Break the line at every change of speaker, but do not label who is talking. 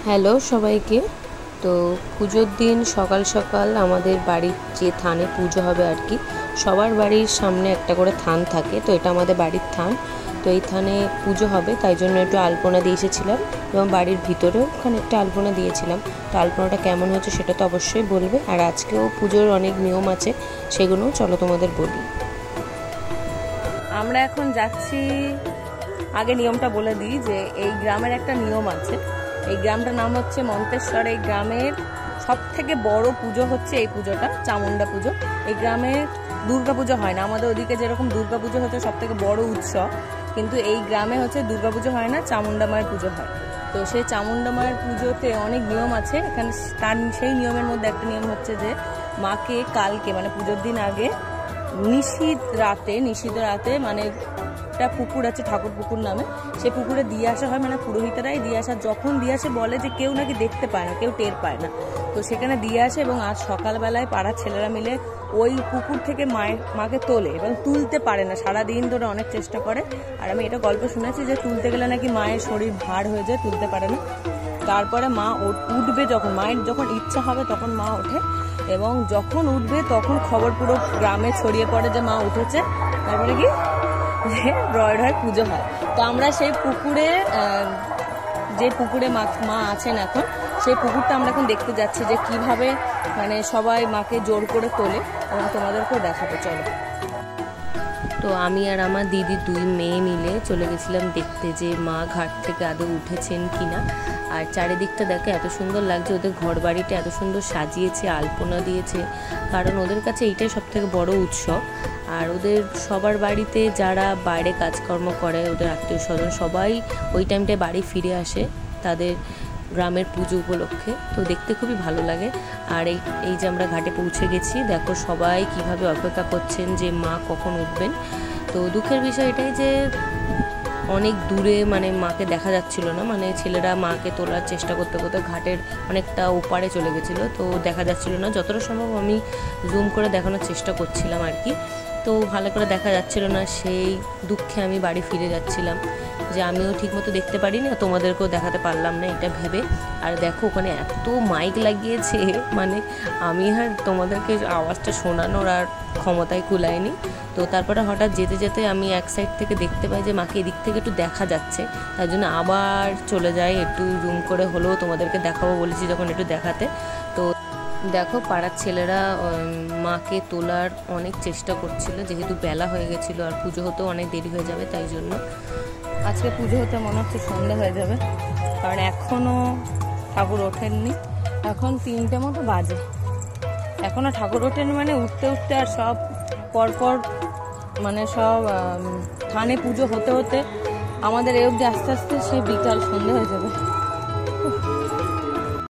Hello সবাইকে। তো পুজোর দিন সকাল সকাল আমাদের বাড়ির যে থানে পুজো হবে আর কি, সবার বাড়ির সামনে একটা করে থান থাকে, তো এটা আমাদের বাড়ির থান। তো এই থানে পুজো হবে, তাই জন্য একটু আলপনা দিয়ে এসেছিলাম এবং বাড়ির ভিতরেও ওখানে একটা আলপনা দিয়েছিলাম। তো আলপনাটা কেমন হচ্ছে সেটা তো অবশ্যই বলবে। আর আজকেও পুজোর অনেক নিয়ম আছে, সেগুলোও চলো তোমাদের বলি। আমরা এখন যাচ্ছি, আগে নিয়মটা বলে দিই যে এই গ্রামের একটা নিয়ম আছে। এই গ্রামটার নাম হচ্ছে মন্তেশ্বর। এই গ্রামের সব থেকে বড় পুজো হচ্ছে এই পুজোটা, চামুন্ডা পুজো। এই গ্রামে দুর্গা পুজো হয় না, আমাদের ওদিকে যেরকম দুর্গা পুজো হচ্ছে সব থেকে বড় উৎসব, কিন্তু এই গ্রামে হচ্ছে দুর্গা পুজো হয় না, চামুন্ডা মায়ের পুজো হয়। তো সেই চামুন্ডা মায়ের পুজোতে অনেক নিয়ম আছে এখানে। তার সেই নিয়মের মধ্যে একটা নিয়ম হচ্ছে যে মাকে কালকে মানে পুজোর দিন আগে নিশীথ রাতে মানে একটা পুকুর আছে ঠাকুর পুকুর নামে, সেই পুকুরে দিয়ে আসা হয়, মানে পুরোহিতরাই দিয়ে আসা। যখন দিয়ে আসে বলে যে কেউ নাকি দেখতে পায় না, কেউ টের পায় না, তো সেখানে দিয়ে আসে। এবং আজ সকালবেলায় পাড়ার ছেলেরা মিলে ওই পুকুর থেকে মাকে তোলে এবং তুলতে পারে না, সারাদিন ধরে অনেক চেষ্টা করে। আর আমি এটা গল্প শুনেছি যে তুলতে গেলে নাকি মায়ের শরীর ভার হয়ে যায়, তুলতে পারে না। তারপরে মা উঠবে, যখন মায়ের যখন ইচ্ছা হবে তখন মা ওঠে, এবং যখন উঠবে তখন খবর পুরো গ্রামে ছড়িয়ে পড়ে যে মা উঠেছে। তারপরে কি রয় পুজো হয়। তো আমরা সেই পুকুরে, যে পুকুরে মা আছেন এখন, সেই পুকুরটা আমরা এখন দেখতে যাচ্ছি যে কিভাবে মানে সবাই মাকে জোর করে তোলে, এবং তোমাদেরকেও দেখাবো, চলো। তো আমি আর আমার দিদির দুই মেয়ে মিলে চলে গেছিলাম দেখতে যে মা ঘাট থেকে আদৌ উঠেছেন কিনা। আর চারিদিকটা দেখে এত সুন্দর লাগছে, ওদের ঘর বাড়িটা এত সুন্দর সাজিয়েছে, আলপনা দিয়েছে, কারণ ওদের কাছে এইটাই সব থেকে বড় উৎসব। আর ওদের সবার বাড়িতে যারা বাইরে কাজকর্ম করে, ওদের আত্মীয় স্বজন সবাই ওই টাইমটায় বাড়ি ফিরে আসে তাদের গ্রামের পুজো উপলক্ষে। তো দেখতে খুবই ভালো লাগে। আর এই যে আমরা ঘাটে পৌঁছে গেছি, দেখো সবাই কিভাবে অপেক্ষা করছেন যে মা কখন উঠবেন। তো দুঃখের বিষয় এটাই যে অনেক দূরে মানে মাকে দেখা যাচ্ছিল না, মানে ছেলেরা মাকে তোলার চেষ্টা করতে করতে ঘাটের অনেকটা ওপারে চলে গেছিলো, তো দেখা যাচ্ছিল না। যতটা সম্ভব আমি জুম করে দেখানোর চেষ্টা করছিলাম আর কি, তো ভালো করে দেখা যাচ্ছিল না। সেই দুঃখে আমি বাড়ি ফিরে যাচ্ছিলাম যে আমিও ঠিকমতো দেখতে পারিনি, তোমাদেরকেও দেখাতে পারলাম না এটা ভেবে। আর দেখো ওখানে এত মাইক লাগিয়েছে, মানে আমি আর তোমাদেরকে আওয়াজটা শোনানোর আর ক্ষমতায় কুলায়নি। তো তারপরে হঠাৎ যেতে যেতে আমি এক সাইড থেকে দেখতে পাই যে মাকে এদিক থেকে একটু দেখা যাচ্ছে, তার জন্য আবার চলে যাই, একটু জুম করে হলেও তোমাদেরকে দেখাবো বলেছি যখন একটু দেখাতে। তো দেখো পাড়ার ছেলেরা মাকে তোলার অনেক চেষ্টা করছিল, যেহেতু বেলা হয়ে গেছিলো আর পুজো হতেও অনেক দেরি হয়ে যাবে, তাই জন্য আজকে পুজো হতে মনে হচ্ছে সন্ধ্যা হয়ে যাবে, কারণ এখনও ঠাকুর ওঠেননি। এখন 3টে মতো বাজে, এখনও ঠাকুর ওঠেনি, মানে উঠতে উঠতে আর সব পরপর মানে সব থানে পুজো হতে হতে আমাদের এই অবধি আস্তে আস্তে সে বিকাল সন্ধ্যা হয়ে যাবে।